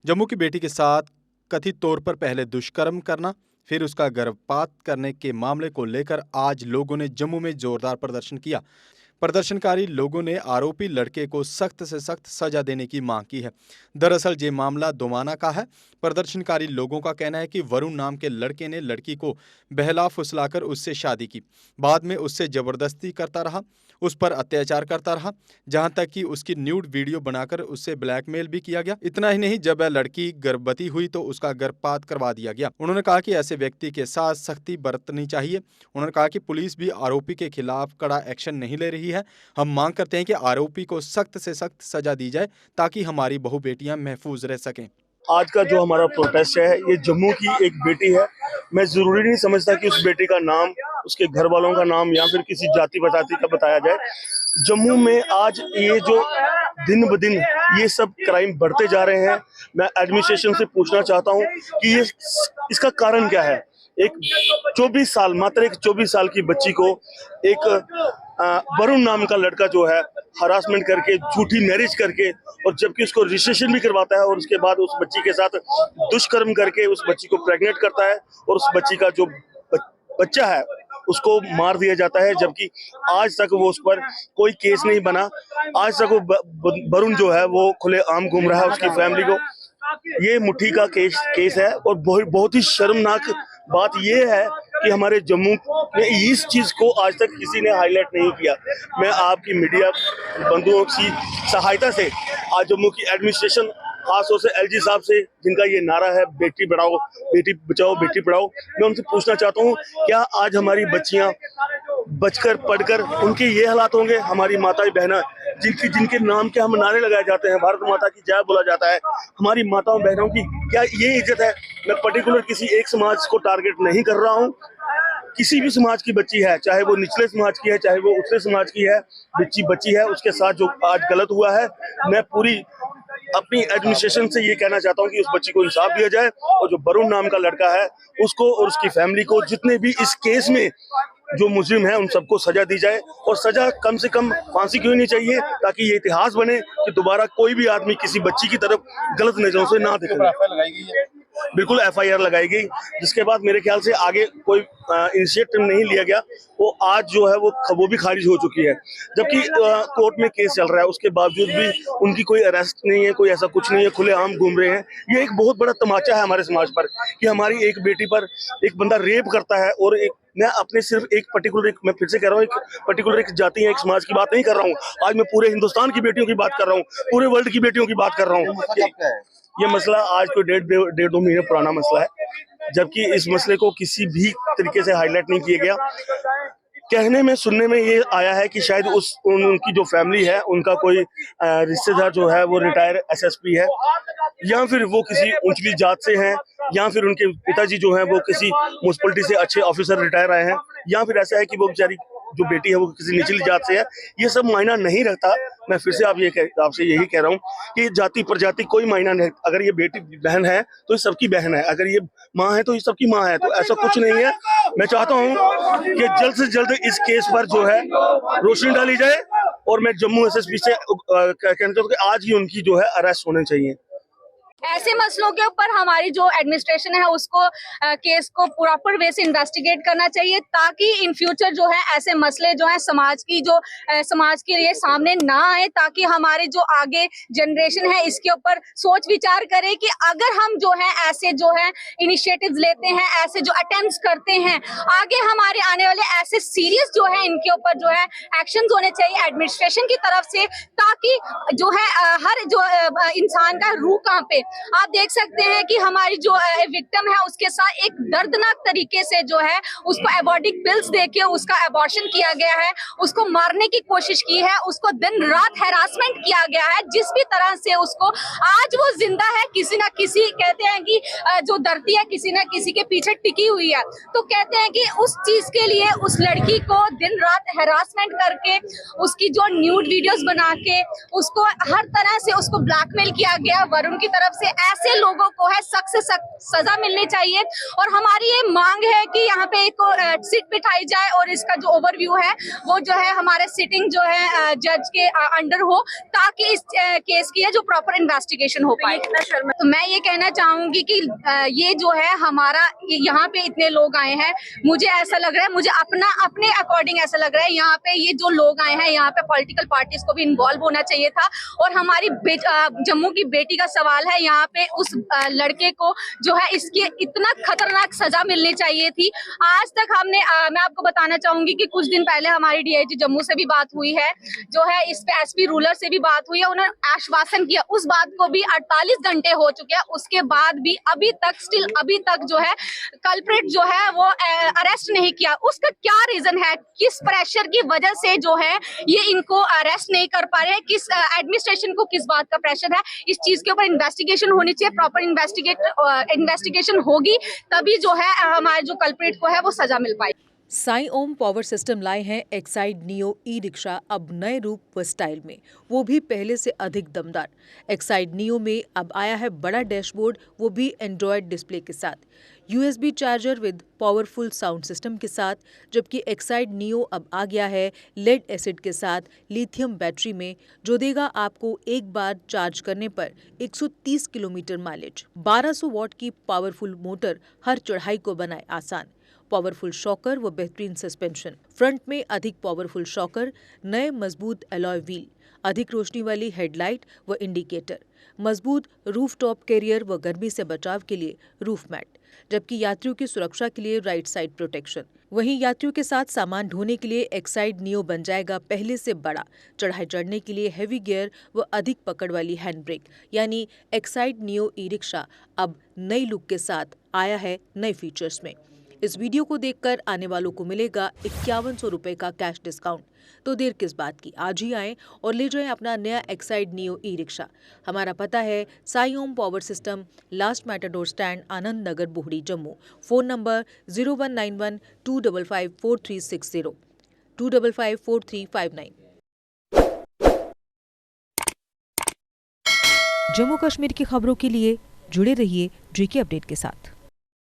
जम्मू की बेटी के साथ कथित तौर पर पहले दुष्कर्म करना, फिर उसका गर्भपात करने के मामले को लेकर आज लोगों ने जम्मू में जोरदार प्रदर्शन किया। प्रदर्शनकारी लोगों ने आरोपी लड़के को सख्त से सख्त सजा देने की मांग की है। दरअसल ये मामला दोमाना का है। प्रदर्शनकारी लोगों का कहना है कि वरुण नाम के लड़के ने लड़की को बहला फुसलाकर उससे शादी की, बाद में उससे जबरदस्ती करता रहा, उस पर अत्याचार करता रहा, जहां तक कि उसकी न्यूड वीडियो बनाकर उससे ब्लैकमेल भी किया गया। इतना ही नहीं, जब वह लड़की गर्भवती हुई तो उसका गर्भपात करवा दिया गया। उन्होंने कहा कि ऐसे व्यक्ति के साथ सख्ती बरतनी चाहिए। उन्होंने कहा कि पुलिस भी आरोपी के खिलाफ कड़ा एक्शन नहीं ले रही है। हम मांग करते हैं कि आरोपी को सख्त से सख्त सजा दी जाए ताकि हमारी बहु बेटियां महफूज रह सकें। आज का जो हमारा प्रोटेस्ट है ये जम्मू की एक बेटी है। मैं जरूरी नहीं समझता कि उस बेटी का नाम, उसके घर वालों का नाम या फिर किसी जाति प्रजाति का बताया जाए। जम्मू में आज ये जो दिन ब दिन ये सब क्राइम बढ़ते जा रहे हैं, मैं एडमिनिस्ट्रेशन से पूछना चाहता हूँ कि ये इसका कारण क्या है। एक 24 साल, मात्र एक 24 साल की बच्ची को एक वरुण नाम का लड़का जो है हरासमेंट करके, झूठी मैरिज करके, और जबकि उसको रजिस्ट्रेशन भी करवाता है और उसके बाद उस बच्ची के साथ दुष्कर्म करके उस बच्ची को प्रेग्नेंट करता है और उस बच्ची का जो बच्चा है उसको मार दिया जाता है। जबकि आज तक वो उस पर कोई केस नहीं बना। आज तक वो वरुण जो है वो खुलेआम घूम रहा है। उसकी फैमिली को ये मुट्ठी का केस है। और बहुत ही शर्मनाक बात ये है कि हमारे जम्मू में इस चीज को आज तक किसी ने हाईलाइट नहीं किया। मैं आपकी मीडिया बंधुओं की सहायता से आज जम्मू की एडमिनिस्ट्रेशन, खासतौर से एलजी साहब से, जिनका ये नारा है बेटी बढ़ाओ, बेटी बचाओ, बेटी पढ़ाओ, मैं उनसे पूछना चाहता हूँ, क्या आज हमारी बच्चियां बचकर पढ़कर उनके ये हालात होंगे? हमारी माताएं बहना जिनके नाम के हम नारे लगाए जाते हैं, भारत माता की जय बोला जाता है, हमारी माताओं बहनों की क्या ये इज्जत है? मैं पर्टिकुलर किसी एक समाज को टारगेट नहीं कर रहा हूँ। किसी भी समाज की बच्ची है, चाहे वो निचले समाज की है, चाहे वो ऊंचे समाज की है, बच्ची है, उसके साथ जो आज गलत हुआ है, मैं पूरी अपनी एडमिनिस्ट्रेशन से ये कहना चाहता हूँ कि उस बच्ची को इंसाफ दिया जाए और जो वरुण नाम का लड़का है उसको और उसकी फैमिली को, जितने भी इस केस में जो मुजरिम है, उन सबको सजा दी जाए। और सजा कम से कम फांसी क्यों नहीं चाहिए, ताकि ये इतिहास बने कि दोबारा कोई भी आदमी किसी बच्ची की तरफ गलत नजरों से ना देखे। बिल्कुल एफआईआर लगाई गई, जिसके बाद मेरे ख्याल से आगे कोई इनिशिएटिव नहीं लिया गया। वो आज जो है वो भी खारिज हो चुकी है। जबकि कोर्ट में केस चल रहा है, उसके बावजूद भी उनकी कोई अरेस्ट नहीं है, कोई ऐसा कुछ नहीं है, खुलेआम घूम रहे हैं। ये एक बहुत बड़ा तमाचा है हमारे समाज पर कि हमारी एक बेटी पर एक बंदा रेप करता है। और एक मैं अपने सिर्फ एक पर्टिकुलर, मैं फिर से कह रहा हूँ, एक पर्टिकुलर एक जाति है, एक समाज की बात नहीं कर रहा हूँ। आज मैं पूरे हिंदुस्तान की बेटियों की बात कर रहा हूँ, पूरे वर्ल्ड की बेटियों की बात कर रहा हूँ। ये मसला आज कोई डेढ़ दो महीने पुराना मसला है, जबकि इस मसले को किसी भी तरीके से हाईलाइट नहीं किया गया। कहने में, सुनने में ये आया है कि शायद उनकी जो फैमिली है, उनका कोई रिश्तेदार जो है वो रिटायर एसएसपी है, या फिर वो किसी ऊंचली जात से हैं, या फिर उनके पिताजी जो हैं वो किसी म्युनिसिपैलिटी से अच्छे ऑफिसर रिटायर आए हैं, या फिर ऐसा है कि वो बेचारी जो बेटी है वो किसी निचली जात से है। ये सब मायना नहीं रखता। मैं फिर से आपसे यही कह रहा हूँ कि जाति प्रजाति कोई मायना नहीं। अगर ये बेटी बहन है तो ये सबकी बहन है, अगर ये माँ है तो ये सबकी माँ है, तो ऐसा कुछ नहीं है। मैं चाहता हूँ कि जल्द से जल्द इस केस पर जो है रोशनी डाली जाए, और मैं जम्मू एसएसपी से कहना चाहता हूँ कि आज ही उनकी जो है अरेस्ट होने चाहिए। ऐसे मसलों के ऊपर हमारी जो एडमिनिस्ट्रेशन है उसको केस को प्रॉपर वे से इन्वेस्टिगेट करना चाहिए, ताकि इन फ्यूचर जो है ऐसे मसले जो है समाज के लिए सामने ना आए, ताकि हमारे जो आगे जनरेशन है इसके ऊपर सोच विचार करे कि अगर हम जो है ऐसे जो है इनिशिएटिव्स लेते हैं, ऐसे जो अटेम्प्ट्स करते हैं, आगे हमारे आने वाले ऐसे सीरियस जो है इनके ऊपर जो है एक्शंस होने चाहिए एडमिनिस्ट्रेशन की तरफ से, ताकि जो है हर जो इंसान का रूह कांपे। आप देख सकते हैं कि हमारी जो विक्टिम है उसके साथ एक दर्दनाक तरीके से जो है उसको एबॉर्टिक पिल्स देके उसका एबॉर्शन किया गया है, उसको मारने की कोशिश की है, उसको दिन रात हैरासमेंट किया गया है। जिस भी तरह से उसको, आज वो जिंदा है, किसी ना किसी, कहते हैं कि जो धरती है किसी ना किसी के पीछे टिकी हुई है, तो कहते हैं कि उस चीज के लिए उस लड़की को दिन रात हैरासमेंट करके, उसकी जो न्यूड वीडियोस बना के उसको हर तरह से उसको ब्लैकमेल किया गया वरुण की तरफ ऐसे लोगों को है सख्त से सख्त सजा मिलनी चाहिए। और हमारी ये मांग है कि यहाँ पे एक सीट बिठाई जाए और इसका जो ओवरव्यू है वो जो है हमारे सिटिंग जो है जज के अंडर हो, ताकि इस केस की है जो प्रॉपर इन्वेस्टिगेशन हो पाए। तो मैं ये कहना चाहूंगी कि ये जो है हमारा यहाँ पे इतने लोग आए हैं, मुझे ऐसा लग रहा है, मुझे अपने अकॉर्डिंग ऐसा लग रहा है यहाँ पे ये जो लोग आए हैं यहाँ पे पॉलिटिकल पार्टीज को भी इन्वॉल्व होना चाहिए था। और हमारी जम्मू की बेटी का सवाल है, यहाँ पे उस लड़के को जो है इसकी इतना खतरनाक सजा मिलनी चाहिए थी। आज तक हमने मैं आपको बताना चाहूंगी कि कुछ दिन पहले हमारी डीआईजी जम्मू से भी बात हुई है, जो है इस पे एसपी रूरल से भी बात हुई है। उन्होंने आश्वासन किया, उस बात को भी 48 घंटे हो चुके हैं, उसके बाद भी अभी तक जो है कल्प्रिट जो है वो अरेस्ट नहीं किया। उसका क्या रीजन है, किस प्रेशर की वजह से जो है ये इनको अरेस्ट नहीं कर पा रहे हैं, किस एडमिनिस्ट्रेशन को किस बात का प्रेशर है? इस चीज के ऊपर इन्वेस्टिगेशन होनी चाहिए, प्रॉपर इन्वेस्टिगेशन होगी तभी जो है हमारे जो कल्प्रिट को है वो सजा मिल पाएगी। साई ओम पावर सिस्टम लाए हैं एक्साइड नियो ई रिक्शा अब नए रूप व स्टाइल में, वो भी पहले से अधिक दमदार। एक्साइड नियो में अब आया है बड़ा डैशबोर्ड, वो भी एंड्रॉयड डिस्प्ले के साथ, USB charger with powerful sound system के साथ, जबकि एक्साइड नियो अब आ गया है लेड एसिड के साथ लिथियम बैटरी में, जो देगा आपको एक बार चार्ज करने पर 130 किलोमीटर माइलेज। 1200 वॉट की पावरफुल मोटर हर चढ़ाई को बनाए आसान, पावरफुल शॉकर व बेहतरीन सस्पेंशन, फ्रंट में अधिक पावरफुल शॉकर, नए मजबूत अलॉय व्हील, अधिक रोशनी वाली हेडलाइट व इंडिकेटर, मजबूत रूफटॉप कैरियर व गर्मी से बचाव के लिए रूफ मैट, जबकि यात्रियों की सुरक्षा के लिए राइट साइड प्रोटेक्शन। वहीं यात्रियों के साथ सामान ढोने के लिए एक्साइड नियो बन जाएगा पहले से बड़ा, चढ़ाई चढ़ने के लिए हैवी गियर व अधिक पकड़ वाली हैंड ब्रेक, यानी एक्साइड नियो ई रिक्शा अब नई लुक के साथ आया है नए फीचर्स में। इस वीडियो को देखकर आने वालों को मिलेगा 5100 रुपए का कैश डिस्काउंट। तो देर किस बात की, आज ही आएं और ले जाएं अपना नया एक्साइड नियो ई रिक्शा। हमारा पता है Sai Om power system, last Matador stand, Anand Nagar, Bohri, Jammu. Phone number 0191 255 4360 255 4359। Jammu Kashmir की खबरों के लिए जुड़े रहिए JK अपडेट के साथ।